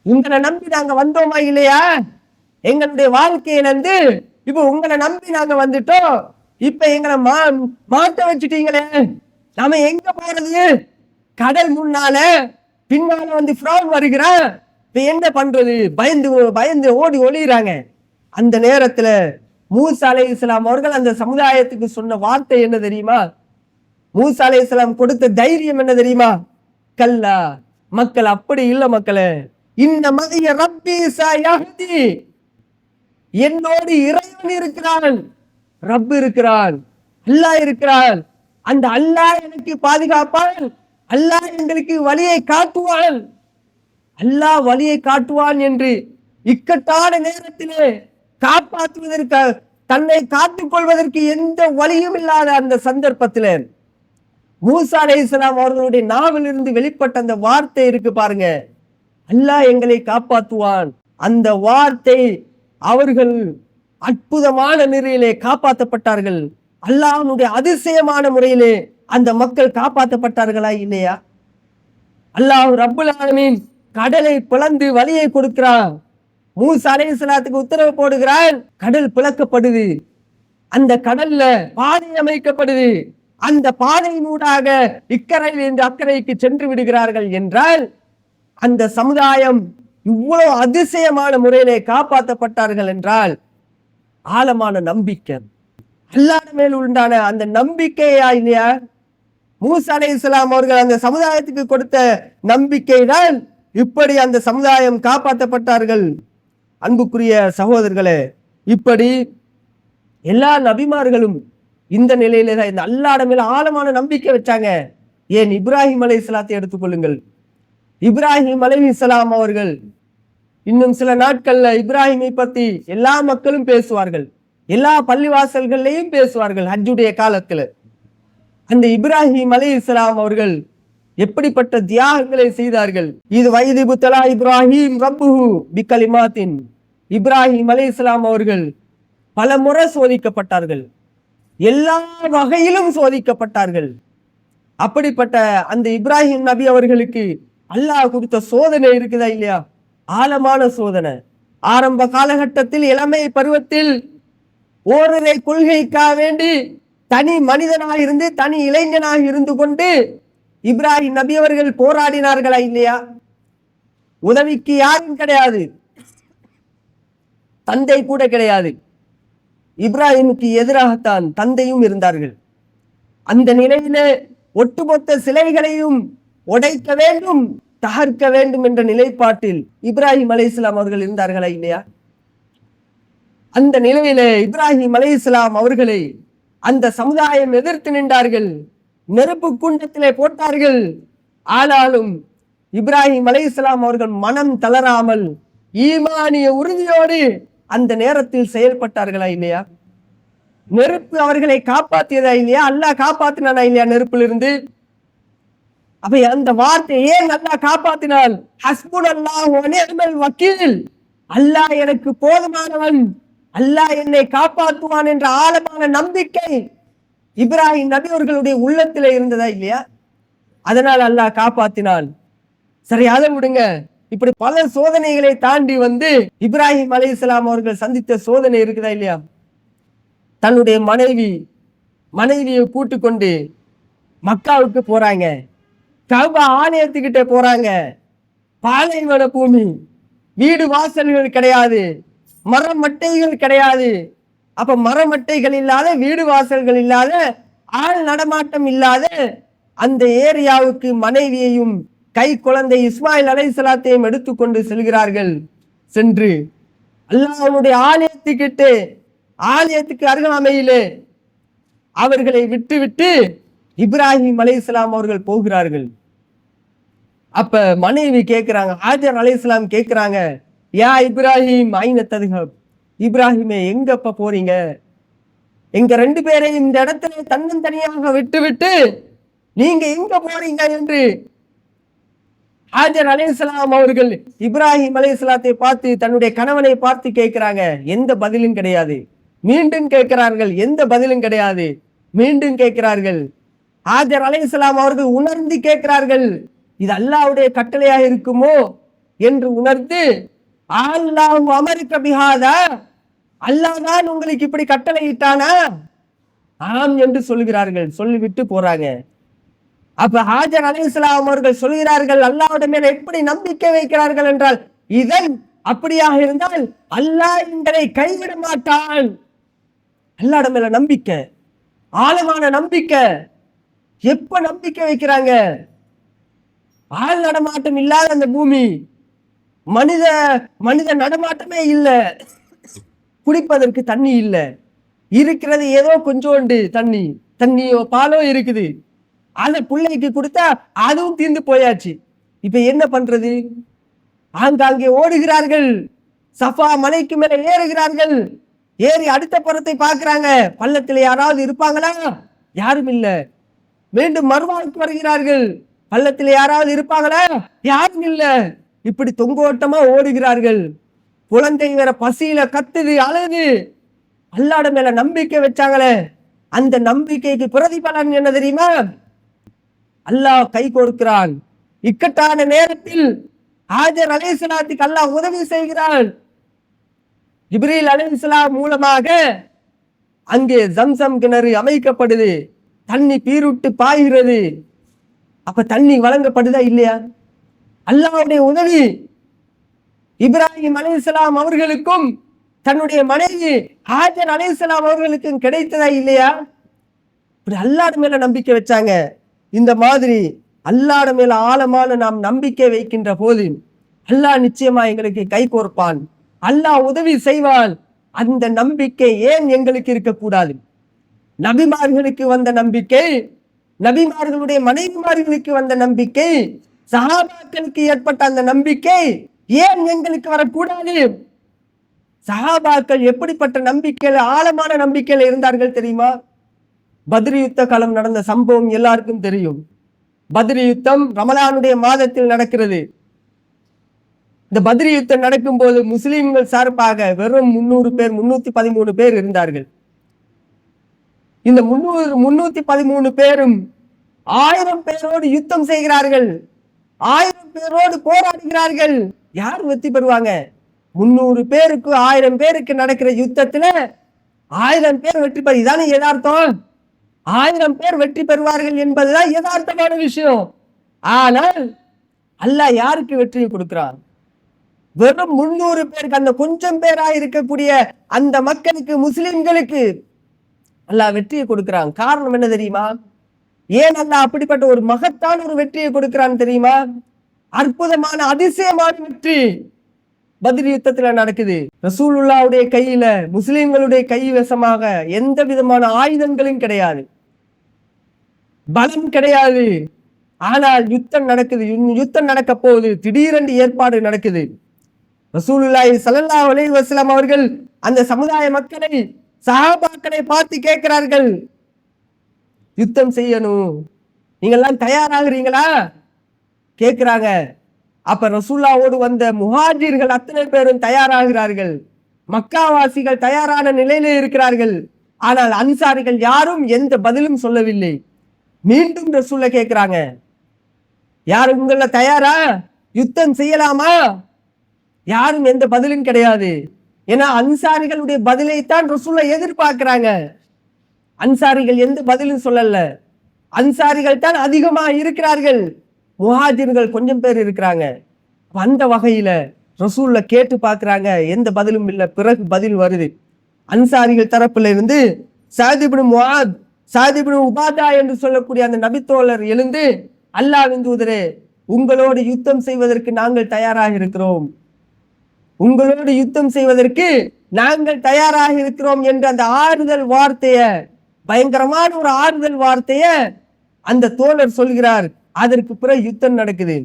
உங்களை நம்பி நாங்க வந்தோமா இல்லையா? எங்களுடைய வாழ்க்கையிலிருந்து இப்ப உங்களை நம்பி நாங்க வந்துட்டோம், இப்ப எங்களை மாட்ட வச்சுட்டீங்களே, நாம எங்க போறது? கடல் முன்னால பின்னால வந்து ஃபிரௌன் வருகிறான், இப்ப என்ன பண்றது? பயந்து பயந்து ஓடி ஒளிகிறாங்க. அந்த நேரத்துல மூசா அலைஹிஸ்ஸலாம் அவர்கள் அந்த சமுதாயத்துக்கு சொன்ன வார்த்தை என்ன தெரியுமா? மூசா அலைஹிஸ்ஸலாம் கொடுத்த தைரியம் என்ன தெரியுமா? கல்லா, மக்கள் அப்படி இல்ல மக்களே, இந்த மதிய ரப்பி சயஹ்தி, என்னோடு இறைவன் இருக்கிறான், ரப் இருக்கிறான், அல்லாஹ் இருக்கிறான். அந்த அல்லாஹ் எனக்கு பாதுகாப்பான், அல்லாஹ் எங்களுக்கு வழியை காட்டுவான், அல்லாஹ் வழியை காட்டுவான் என்று இக்கட்டான நேரத்திலே காப்பாற்றுவதற்கு, தன்னை காத்துக் கொள்வதற்கு எந்த வழியும் இல்லாத அந்த சந்தர்ப்பத்திலே மூசா அலைஹிஸ்ஸலாம் அவர்களுடைய நாவிலிருந்து வெளிப்பட்ட அந்த வார்த்தை இருக்கு பாருங்க, அல்லாஹ் எங்களை காப்பாற்றுவான். அந்த வார்த்தை அவர்கள் அற்புதமான முறையிலே காப்பாற்றப்பட்டார்கள். அல்லாஹ்வுடைய அதிசயமான முறையிலே அந்த மக்கள் காப்பாற்றப்பட்டார்களா இல்லையா? அல்லாஹ் ரப்புல் ஆலமீன் கடலை பிளந்து வழியை கொடுக்கிறான். மூசா அலைஹிஸ்ஸலாத்துக்கு உத்தரவு போடுகிறான், கடல் பிளக்கப்படுது. அந்த கடல்ல பாதை அமைக்கப்படுது. அந்த பாதையினூடாக இக்கரையில் இருந்து அக்கறைக்கு சென்று விடுகிறார்கள். என்றால் அந்த சமுதாயம் இவ்வளவு அதிசயமான முறையிலே காப்பாற்றப்பட்டார்கள் என்றால் ஆழமான நம்பிக்கை, அல்லாஹ் மேல் உண்டான அந்த நம்பிக்கையா இல்லையா? மூசா அலைஹிஸ்ஸலாம் அவர்கள் அந்த சமுதாயத்துக்கு கொடுத்த நம்பிக்கை தான் இப்படி அந்த சமுதாயம் காப்பாற்றப்பட்டார்கள். அன்புக்குரிய சகோதரர்களே, இப்படி எல்லா நபிமார்களும் இந்த நிலையில தான் இந்த அல்லாஹ் மேல ஆழமான நம்பிக்கை வச்சாங்க. ஏன் இப்ராஹிம் அலைஹிஸ்ஸலாத்தை எடுத்துக்கொள்ளுங்கள். இப்ராஹிம் அலைஹிஸ்ஸலாம் அவர்கள் இன்னும் சில நாட்கள்ல இப்ராஹிமை பத்தி எல்லா மக்களும் பேசுவார்கள், எல்லா பள்ளிவாசல்கள்லையும் பேசுவார்கள். ஹஜ்ஜுடைய காலத்துல அந்த இப்ராஹிம் அலைஹிஸ்ஸலாம் அவர்கள் எப்படிப்பட்ட தியாகங்களை செய்தார்கள். இது வயது புத்தலா இப்ராஹிம் ரப்புஹு பிகலிமாத்தின். இப்ராஹிம் அலைஹிஸ்ஸலாம் அவர்கள் பல முறை சோதிக்கப்பட்டார்கள், எல்லா வகையிலும் சோதிக்கப்பட்டார்கள். அப்படிப்பட்ட அந்த இப்ராஹிம் நபி அவர்களுக்கு அல்லாஹ் கொடுத்த சோதனை இருக்குதா இல்லையா? ஆழமான சோதனை. ஆரம்ப காலகட்டத்தில் இளமை பருவத்தில் ஓரிரை கொள்கைக்காக வேண்டி தனி மனிதனாக இருந்து தனி இளைஞனாக இருந்து கொண்டு இப்ராஹிம் நபி அவர்கள் போராடினார்களா இல்லையா? உதவிக்கு யாரும் கிடையாது, தந்தை கூட கிடையாது. இப்ராஹிமுக்கு எதிராகத்தான் தந்தையும் இருந்தார்கள். அந்த நிலையில ஒட்டுமொத்த சிலைகளையும் உடைக்க வேண்டும், தகர்க்க வேண்டும் என்ற நிலைப்பாட்டில் இப்ராஹிம் அலைஹிஸ்ஸலாம் அவர்கள் இருந்தார்களா இல்லையா? அந்த நிலையில இப்ராஹிம் அலைஹிஸ்ஸலாம் அவர்களை அந்த சமுதாயம் எதிர்த்து நின்றார்கள், நெருப்பு குண்டத்திலே போட்டார்கள். ஆனாலும் இப்ராஹிம் அலைஹிஸ்ஸலாம் அவர்கள் மனம் தளராமல் ஈமானிய உறுதியோடு அந்த நேரத்தில் செயல்பட்டார்களா இல்லையா? நெருப்பு அவர்களை காப்பாற்றியதா இல்லையா? அல்லாஹ் காப்பாத்தினானா இல்லையா நெருப்பிலிருந்து? அப்ப அந்த வார்த்தை ஏன் அல்லாஹ் காப்பாத்தினான்? ஹஸ்புனல்லாஹு வ நிஅமல் வக்கீல், அல்லாஹ் எனக்கு போதுமானவன், அல்லாஹ் என்னை காப்பாற்றுவான் என்ற ஆழமான நம்பிக்கை இப்ராஹிம் நபி அவர்களுடைய உள்ளத்துல இருந்ததா இல்லையா? அதனால் அல்லாஹ் காப்பாத்தினான். சரி, அதை விடுங்க. இப்படி பல சோதனைகளை தாண்டி வந்து இப்ராஹிம் அலைஹிஸ்ஸலாம் அவர்கள் சந்தித்த சோதனை இருக்குதா இல்லையா? தன்னுடைய மனைவியை கூட்டு கொண்டு மக்காவுக்கு போறாங்க, கஅபா ஆலயத்துக்கிட்ட போறாங்க. பாலைவன பூமி, வீடு வாசல்கள் கிடையாது, மரமட்டைகள் கிடையாது. அப்ப மரமட்டைகள் இல்லாத, வீடு வாசல்கள் இல்லாத, ஆள் நடமாட்டம் இல்லாத அந்த ஏரியாவுக்கு மனைவியையும் கை குழந்தை இஸ்மாயில் அலைஹிஸ்ஸலாத்தையும் எடுத்துக்கொண்டு செல்கிறார்கள். சென்று அல்லாஹ்வுடைய ஆலயத்துக்கு அருகாமையிலே அவர்களை விட்டு இப்ராஹிம் அலைஹிஸ்ஸலாம் அவர்கள் போகிறார்கள். அப்ப மனைவி கேட்கிறாங்க, ஹாஜர் அலைஹிஸ்ஸலாம் கேட்கிறாங்க, யா இப்ராஹிம் ஐன ததுஹப், இப்ராஹிமே எங்கப்ப போறீங்க? எங்க ரெண்டு பேரையும் இந்த இடத்துல தன்னந்தனியாக விட்டு நீங்க எங்க போறீங்க என்று ஹாஜர் அலைஹிஸ்ஸலாம் அவர்கள் இப்ராஹிம் அலைஹிஸ்ஸலாத்தை பார்த்து, தன்னுடைய கணவனை பார்த்து கேட்கிறாங்க. எந்த பதிலும் கிடையாது. மீண்டும் கேட்கிறார்கள், எந்த பதிலும் கிடையாது. மீண்டும் கேட்கிறார்கள். ஹாஜர் அலைஹிஸ்ஸலாம் அவர்கள் உணர்ந்து கேட்கிறார்கள், இது அல்லாஹ்வுடைய கட்டளையாக இருக்குமோ என்று உணர்ந்து, அல்லாஹ் அமரிக்க பிஹாதா, அல்லாஹ் தான் உங்களுக்கு இப்படி கட்டளை இட்டானா? ஆம் என்று சொல்கிறார்கள். சொல்லிவிட்டு போறாங்க. அப்ப ஹாஜர் அலைஹிஸ்ஸலாம் அவர்கள் சொல்கிறார்கள், அல்லாஹ்வுடைய மேல எப்படி நம்பிக்கை வைக்கிறார்கள் என்றால், இதன் அப்படியாக இருந்தால் அல்லாஹ் எங்களை கைவிட மாட்டான். அல்லாஹ்வுடைய மேல நம்பிக்கை, ஆழமான நம்பிக்கை. எப்ப நம்பிக்கை வைக்கிறாங்க? ஆள் நடமாட்டம் இல்லாத அந்த பூமி, மனித நடமாட்டமே இல்லை, குடிப்பதற்கு தண்ணி இல்லை, இருக்கிறது ஏதோ கொஞ்சோண்டு தண்ணியோ பாலோ இருக்குது. அந்த பிள்ளைக்கு கொடுத்தா அதுவும் தீர்ந்து போயாச்சு. இப்ப என்ன பண்றது? ஆங்காங்கே ஓடுகிறார்கள், சஃபா மலைக்கு மேல ஏறுகிறார்கள். ஏறி அடுத்த புறத்தை பார்க்கிறாங்க, பள்ளத்தில் யாராவது இருப்பாங்களா? யாரும் இல்ல. மீண்டும் மறுவாழ்க்கு வருகிறார்கள், பள்ளத்தில் யாராவது இருப்பாங்களா? யாரும் இல்ல. இப்படி தொங்கோட்டமா ஓடுகிறார்கள். குழந்தை வேற பசியில கத்துது, அழுது. அல்லாஹ் மேல நம்பிக்கை வச்சாங்களே, அந்த நம்பிக்கைக்கு பிரதிபலன் என்ன தெரியுமா? அல்லாஹ் கை கொடுக்கிறான். இக்கட்டான நேரத்தில் ஹாஜர் அலைஹிஸ்ஸலாத்துக்கு அல்லாஹ் உதவி செய்கிறான். ஜிப்ரீல் அலைஹிஸ்ஸலாம் மூலமாக அங்கே ஜம்சம் கிணறு அமைக்கப்படுது, தண்ணி பீருட்டு பாய்கிறது. அப்ப தண்ணி வழங்கப்படுதா இல்லையா? அல்லாஹ்வுடைய உதவி இப்ராஹிம் அலைஹிஸ்ஸலாம் அவர்களுக்கும் தன்னுடைய மனைவி ஹாஜர் அலைஹிஸ்ஸலாம் அவர்களுக்கும் கிடைத்ததா இல்லையா? இப்படி அல்லாஹ் மேல நம்பிக்கை வச்சாங்க. இந்த மாதிரி அல்லாஹ் மேல ஆழமான நாம் நம்பிக்கை வைக்கின்ற போது அல்லாஹ் நிச்சயமா எங்களுக்கு கை கோர்ப்பான், அல்லாஹ் உதவி செய்வான். அந்த நம்பிக்கை ஏன் எங்களுக்கு இருக்கக்கூடாது? நபிமார்களுக்கு வந்த நம்பிக்கை, நபிமார்களுடைய மனைவிமார்களுக்கு வந்த நம்பிக்கை, சஹாபாக்களுக்கு ஏற்பட்ட அந்த நம்பிக்கை ஏன் எங்களுக்கு வரக்கூடாது? சஹாபாக்கள் எப்படிப்பட்ட நம்பிக்கையில, ஆழமான நம்பிக்கையில இருந்தார்கள் தெரியுமா? பத்ர் யுத்த காலம் நடந்த சம்பவம் எல்லாருக்கும் தெரியும். பத்ரி யுத்தம் ரமலானுடைய மாதத்தில் நடக்கிறது. இந்த பத்ரி யுத்தம் நடக்கும் போது முஸ்லிம்கள் சார்பாக வெறும் 300 பேர் 313 பேர் இருந்தார்கள். இந்த 313 பேரும் 1000 பேரோடு யுத்தம் செய்கிறார்கள், 1000 பேரோடு போராடுகிறார்கள். யார் வெற்றி பெறுவாங்க? 300 பேருக்கு 1000 பேருக்கு நடக்கிற யுத்தத்துல 1000 பேர் வெற்றி பெறு, இதானே யதார்த்தம். 1000 பேர் வெற்றி பெறுவார்கள் என்பதுதான் யதார்த்தமான விஷயம். ஆனால் அல்லாஹ் யாருக்கு வெற்றியை கொடுக்கிறான்? வெறும் 300 பேருக்கு, அந்த கொஞ்சம் பேராக இருக்கக்கூடிய அந்த மக்களுக்கு, முஸ்லிம்களுக்கு அல்லாஹ் வெற்றியை கொடுக்கிறான். காரணம் என்ன தெரியுமா? ஏன் அல்லாஹ் அப்படிப்பட்ட ஒரு மகத்தான ஒரு வெற்றியை கொடுக்கிறான் தெரியுமா? அற்புதமான அதிசயமான வெற்றி பத்ர் யுத்தத்துல நடக்குது. ரசூலுல்லாஹ்வுடைய கையில, முஸ்லிம்களுடைய கைவசமாக எந்த விதமான ஆயுதங்களும் கிடையாது, பலம் கிடையாது. ஆனால் யுத்தம் நடக்குது. யுத்தம் நடக்க போகுது. திடீரென்று ஏற்பாடு நடக்குது. ரசூலுல்லாஹி ஸல்லல்லாஹு அலைஹி வஸல்லம் அவர்கள் அந்த சமுதாய மக்களை, சஹாபாக்களை பார்த்து கேட்கிறார்கள், யுத்தம் செய்யணும், நீங்கெல்லாம் தயாராகிறீங்களா கேட்கிறாங்க. அப்ப ரசூலுல்லாஹ்வோடு வந்த முஹாஜிர்கள் அத்தனை பேரும் தயாராகிறார்கள். மக்காவாசிகள் தயாரான நிலையிலே இருக்கிறார்கள். ஆனால் அன்சாரிகள் யாரும் எந்த பதிலும் சொல்லவில்லை. மீண்டும் ரசூலுல்லாஹ் கேட்கிறாங்க, யாரும் உங்கள தயாரா, யுத்தம் செய்யலாமா? யாரும் எந்த பதிலும் கிடையாது. ஏன்னா அன்சாரிகளுடைய பதிலைத்தான் ரசூலுல்லாஹ் எதிர்பார்க்கிறாங்க. அன்சாரிகள் எந்த பதிலும் சொல்லல. அன்சாரிகள் தான் அதிகமா இருக்கிறார்கள், முஹாஜிர்கள் கொஞ்சம் பேர் இருக்கிறாங்க. அந்த வகையில ரசூலுல்லாஹ் கேட்டு பார்க்கிறாங்க, எந்த பதிலும் இல்லை. பிறகு பதில் வருது. அன்சாரிகள் தரப்புல இருந்து சஅத் இப்னு முஆத், சஅத் இப்னு உபாதா என்று சொல்லக்கூடிய அந்த நபித்தோழர் எழுந்து, அல்லாஹ்வின் தூதரே, உங்களோடு யுத்தம் செய்வதற்கு நாங்கள் தயாராக இருக்கிறோம், உங்களோடு யுத்தம் செய்வதற்கு நாங்கள் தயாராக இருக்கிறோம் என்ற அந்த ஆறுதல் வார்த்தைய, பயங்கரமான ஒரு ஆறுதல் வார்த்தைய அந்த தோழர் சொல்கிறார். அதற்கு பிறகு யுத்தம் நடக்குது.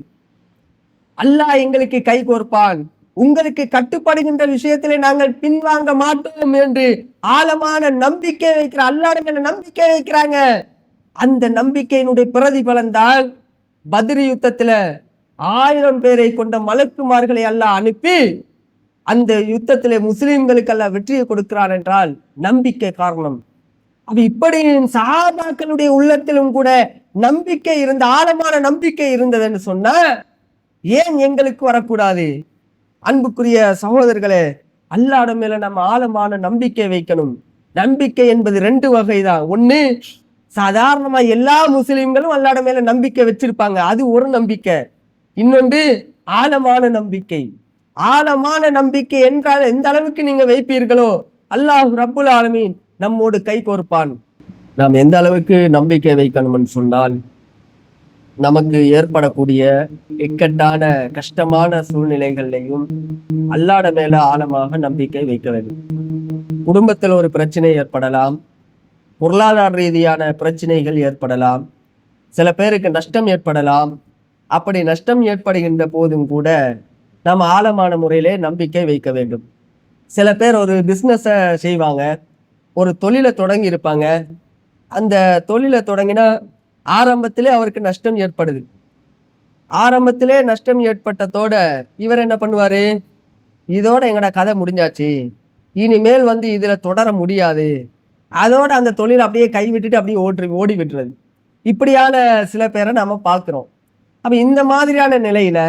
அல்லாஹ் எங்களுக்கு கை கோர்ப்பான், உங்களுக்கு கட்டுப்படுகின்ற விஷயத்திலே நாங்கள் பின்வாங்க மாட்டோம் என்று ஆழமான நம்பிக்கை வைக்கிற, அல்லாஹ் மேல நம்பிக்கை வைக்கிறாங்க. அந்த நம்பிக்கையினுடைய பிரதிபலன் தான் பத்ர் யுத்தத்துல 1000 பேரை கொண்ட மலக்குமார்களை அல்லாஹ் அனுப்பி அந்த யுத்தத்திலே முஸ்லிம்களுக்கு அல்லாஹ் வெற்றியை கொடுக்கிறான் என்றால் நம்பிக்கை காரணம். அப்ப இப்படி சஹாபாக்களுடைய உள்ளத்திலும் கூட நம்பிக்கை இருந்த, ஆழமான நம்பிக்கை இருந்ததுன்னு சொன்னா ஏன் எங்களுக்கு வரக்கூடாது? அன்புக்குரிய சகோதரர்களே, அல்லாஹ் மேல நம்ம ஆழமான நம்பிக்கை வைக்கணும். நம்பிக்கை என்பது 2 வகைதான். ஒண்ணு, சாதாரணமா எல்லா முஸ்லிம்களும் அல்லாஹ் மேல நம்பிக்கை வச்சிருப்பாங்க, அது ஒரு நம்பிக்கை. இன்னொன்று ஆழமான நம்பிக்கை. ஆழமான நம்பிக்கை என்றால் எந்த அளவுக்கு நீங்க வைப்பீர்களோ அல்லாஹ் ரப்புல் ஆலமீன் நம்மோடு கை கோர்ப்பான். நாம் எந்த அளவுக்கு நம்பிக்கை வைக்கணும்னு சொன்னால், நமக்கு ஏற்படக்கூடிய இக்கட்டான கஷ்டமான சூழ்நிலைகள்லையும் அல்லாஹ் மேல ஆழமாக நம்பிக்கை வைக்க வேண்டும். குடும்பத்தில் ஒரு பிரச்சனை ஏற்படலாம், பொருளாதார ரீதியான பிரச்சனைகள் ஏற்படலாம், சில பேருக்கு நஷ்டம் ஏற்படலாம். அப்படி நஷ்டம் ஏற்படுகின்ற போதும் கூட நாம் ஆழமான முறையிலே நம்பிக்கை வைக்க வேண்டும். சில பேர் ஒரு பிஸ்னஸை செய்வாங்க, ஒரு தொழிலை தொடங்கி இருப்பாங்க. அந்த தொழிலை தொடங்கினா ஆரம்பத்திலே அவருக்கு நஷ்டம் ஏற்படுது. ஆரம்பத்திலே நஷ்டம் ஏற்பட்டதோட இவர் என்ன பண்ணுவாரு, இதோட எங்கட கதை முடிஞ்சாச்சு, இனிமேல் இதுல தொடர முடியாது, அதோட அந்த தொழிலை அப்படியே கைவிட்டுட்டு அப்படியே ஓடி விட்டுறது. இப்படியான சில பேரை நாம பார்க்கிறோம். அப்ப இந்த மாதிரியான நிலையில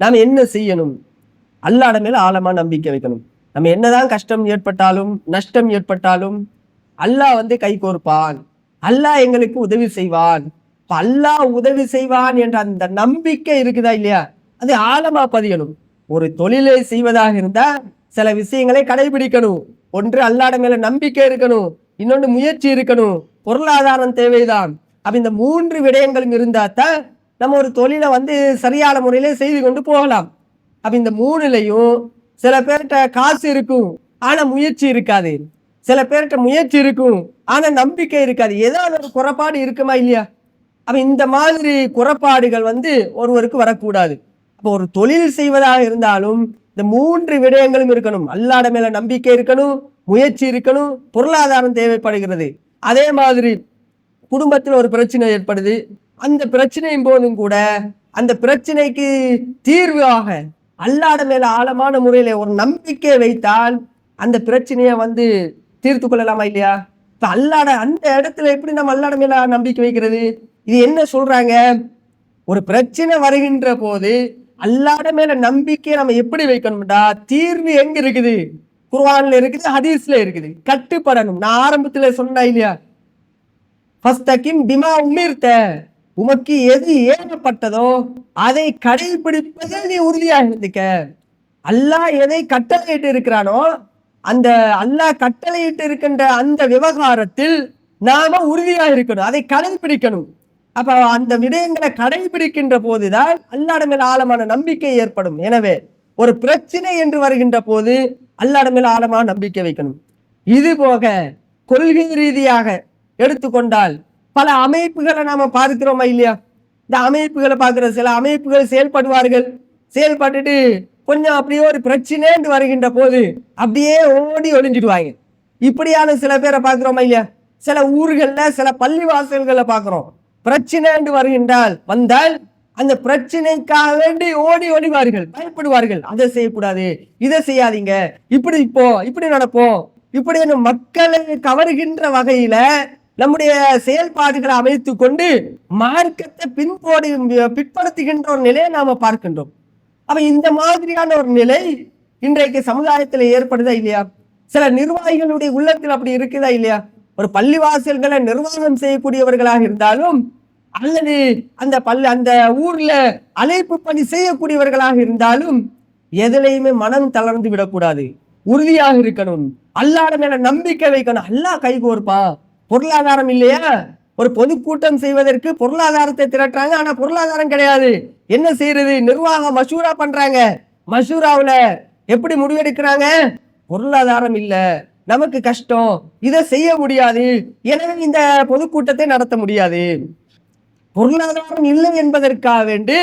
நாம் என்ன செய்யணும்? அல்லாஹ் மேல ஆழமா நம்பிக்கை வைக்கணும். நம்ம என்னதான் கஷ்டம் ஏற்பட்டாலும் நஷ்டம் ஏற்பட்டாலும் அல்லாஹ் கை கோர்ப்பான், அல்லாஹ் எங்களுக்கு உதவி செய்வான். அல்லாஹ் உதவி செய்வான் என்ற அந்த நம்பிக்கை இருக்குதா இல்லையா, அது ஆழமா பதியணும். ஒரு தொழிலை செய்வதாக இருந்தா சில விஷயங்களை கடைபிடிக்கணும். ஒன்று அல்லாஹ் மேல நம்பிக்கை இருக்கணும், இன்னொன்று முயற்சி இருக்கணும், பொருளாதாரம் தேவைதான். அப்ப இந்த 3 விடயங்களும் இருந்தா தான் நம்ம ஒரு தொழிலை சரியான முறையிலே செய்து கொண்டு போகலாம். அப்ப இந்த 3லையும் சில பேர்கிட்ட காசு இருக்கும் ஆனா முயற்சி இருக்காது, சில பேர்கிட்ட முயற்சி இருக்கும் ஆனா நம்பிக்கை இருக்காது. ஏதாவது ஒரு குறைபாடு இருக்குமா இல்லையா? அப்ப இந்த மாதிரி குறைபாடுகள் ஒருவருக்கு வரக்கூடாது. அப்போ ஒரு தொழில் செய்வதாக இருந்தாலும் இந்த 3 விடயங்களும் இருக்கணும். அல்லாஹ் மேல நம்பிக்கை இருக்கணும், முயற்சி இருக்கணும், பொருளாதாரம் தேவைப்படுகிறது. அதே மாதிரி குடும்பத்தில் ஒரு பிரச்சனை ஏற்படுது, அந்த பிரச்சனையும் போதும் கூட அந்த பிரச்சனைக்கு தீர்வாக அல்லாஹ்வின் மேல ஆழமான முறையில ஒரு நம்பிக்கை வைத்தால் அந்த பிரச்சனையை தீர்த்து கொள்ளலாமா இல்லையா? இப்ப அல்லாஹ்வின் அந்த இடத்துல எப்படி நம்ம அல்லாஹ்வின் மேல நம்பிக்கை வைக்கிறது? இது என்ன சொல்றாங்க? ஒரு பிரச்சனை வருகின்ற போது அல்லாஹ்வின் மேல நம்பிக்கை நம்ம எப்படி வைக்கணும்டா, தீர்வு எங்க இருக்குது? குர்ஆன்ல இருக்குது, ஹதீஸ்ல இருக்குது. கட்டுப்படணும். நான் ஆரம்பத்துல சொன்னேன் இல்லையா, ஃபஸ்தகிம் பிமா உமிர்த, உமக்கு எது ஏவப்பட்டதோ அதை கடைபிடிப்பதில் நீ உறுதியாக இருந்துக்க. அல்லாஹ் எதை கட்டளையிட்டு இருக்கிறானோ அந்த அல்லாஹ் கட்டளையிட்டு இருக்கின்ற அந்த விவகாரத்தில் நாம உறுதியாக இருக்கணும், அதை கடைபிடிக்கணும். அப்ப அந்த விடயங்களை கடைபிடிக்கின்ற போதுதான் அல்லாஹ்வின் மேல் ஆழமான நம்பிக்கை ஏற்படும். எனவே ஒரு பிரச்சனை என்று வருகின்ற போது அல்லாஹ்வின் மேல் ஆழமான நம்பிக்கை வைக்கணும். இது போக கொள்கை ரீதியாக எடுத்துக்கொண்டால் பல அமைப்புகளை நாம பார்க்கிறோமா இல்லையா? இந்த அமைப்புகளை பார்க்கிற சில அமைப்புகள் செயல்படுவார்கள், செயல்பட்டுட்டு கொஞ்சம் அப்படியே ஒரு பிரச்சனை வருகின்ற போது அப்படியே ஓடி ஒளிஞ்சிடுவாங்க. இப்படியான சில பேரை பார்க்கிறோமா இல்லையா? சில ஊர்கள்ல சில பள்ளிவாசல்களை பார்க்கிறோம். பிரச்சனை வந்தால் அந்த பிரச்சனைக்காக வேண்டி ஓடி ஒளிவார்கள், பயப்படுவார்கள். அதை செய்யக்கூடாது, இதை செய்யாதீங்க, இப்படி நடப்போம், இப்படி மக்களை கவருகின்ற வகையில நம்முடைய செயல்பாடுகளை அமைத்து கொண்டு மார்க்கத்தை பிற்படுத்துகின்ற ஒரு நிலையை நாம பார்க்கின்றோம். அப்ப இந்த மாதிரியான ஒரு நிலை இன்றைக்கு சமுதாயத்தில் ஏற்படுதா இல்லையா? சில நிர்வாகிகளுடைய உள்ளத்தில் அப்படி இருக்குதா இல்லையா? ஒரு பள்ளிவாசல்களை நிர்வாகம் செய்யக்கூடியவர்களாக இருந்தாலும் அல்லது அந்த ஊர்ல அழைப்பு பணி செய்யக்கூடியவர்களாக இருந்தாலும் எதிலையுமே மனம் தளர்ந்து விடக்கூடாது, உறுதியாக இருக்கணும், அல்லாஹ்வின் மேல நம்பிக்கை வைக்கணும். அல்லாஹ் கை கோர்ப்பான். பொருளாதாரம் இல்லையா? ஒரு பொதுக்கூட்டம் செய்வதற்கு பொருளாதாரத்தை திரட்டுறாங்க, ஆனா பொருளாதாரம் கிடையாது. என்ன செய்யறது? நிர்வாகம் மஷூரா பண்றாங்க. மஷூராவுல எப்படி முடிவெடுக்கிறாங்க? பொருளாதாரம் இல்ல, நமக்கு கஷ்டம், இதை செய்ய முடியாது, எனவே இந்த பொதுக்கூட்டத்தை நடத்த முடியாது. பொருளாதாரம் இல்லை என்பதற்காக வேண்டி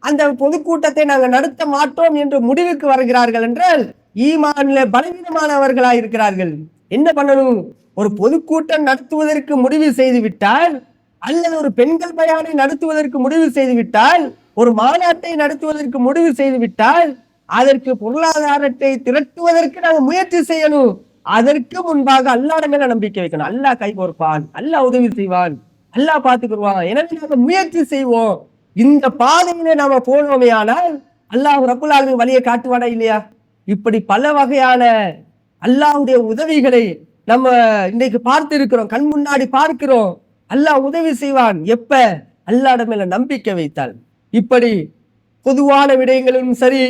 அந்த பொதுக்கூட்டத்தை நாங்கள் நடத்த மாட்டோம் என்று முடிவுக்கு வருகிறார்கள் என்றால் ஈமான்ல பலவீனமானவர்களாக இருக்கிறார்கள். என்ன பண்ணணும்? ஒரு பொதுக்கூட்டம் நடத்துவதற்கு முடிவு செய்து விட்டால், அல்லது ஒரு பெண்கள் பயானை நடத்துவதற்கு முடிவு செய்து விட்டால், ஒரு மாநாட்டை நடத்துவதற்கு முடிவு செய்து விட்டால், அதற்கு பொருளாதாரத்தை திரட்டுவதற்கு நாங்கள் முயற்சி செய்யணும். அதற்கு முன்பாக அல்லாஹ்வின் மேல நம்பிக்கை வைக்கணும். அல்லாஹ் கை கோர்ப்பான், அல்லாஹ் உதவி செய்வான், அல்லாஹ் பார்த்துக்குருவான், எனவே நாம முயற்சி செய்வோம். இந்த பாதையில நாம போனோமே ஆனால் அல்லாஹ் ரப்புல் ஆலமீன் வழியை காட்டுவானா இல்லையா? இப்படி பல வகையான அல்லாஹ்வுடைய உதவிகளை நம்ம இன்றைக்கு பார்த்து இருக்கிறோம், கண் முன்னாடி பார்க்கிறோம். அல்லாஹ் உதவி செய்வான் எப்ப? அல்லாஹ்வின் மேல நம்பிக்கை வைத்தால். இப்படி பொதுவான விடயங்களிலும் சரி,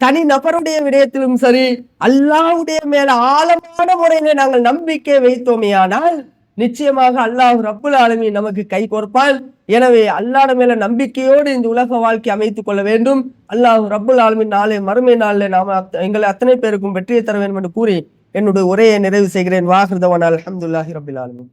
தனி நபருடைய விடயத்திலும் சரி, அல்லாஹ்வுடைய மேல ஆழமான முறையில நாங்கள் நம்பிக்கை வைத்தோமே ஆனால் நிச்சயமாக அல்லாஹ் ரப்புல் ஆலமீன் நமக்கு கை கோர்ப்பான். எனவே அல்லாஹ்வின் மேல நம்பிக்கையோடு இந்த உலக வாழ்க்கை அமைத்துக் கொள்ள வேண்டும். அல்லாஹ் ரப்புல் ஆலமீன் நாளை மறுமை நாளில் நாம எங்களை அத்தனை பேருக்கும் வெற்றியை தர வேண்டும் என்று கூறி என்னுடைய உரையை நிறைவு செய்கிறேன். வாஹிர் தவானா அல்ஹம்துலில்லாஹி ரப்பில் ஆலமீன்.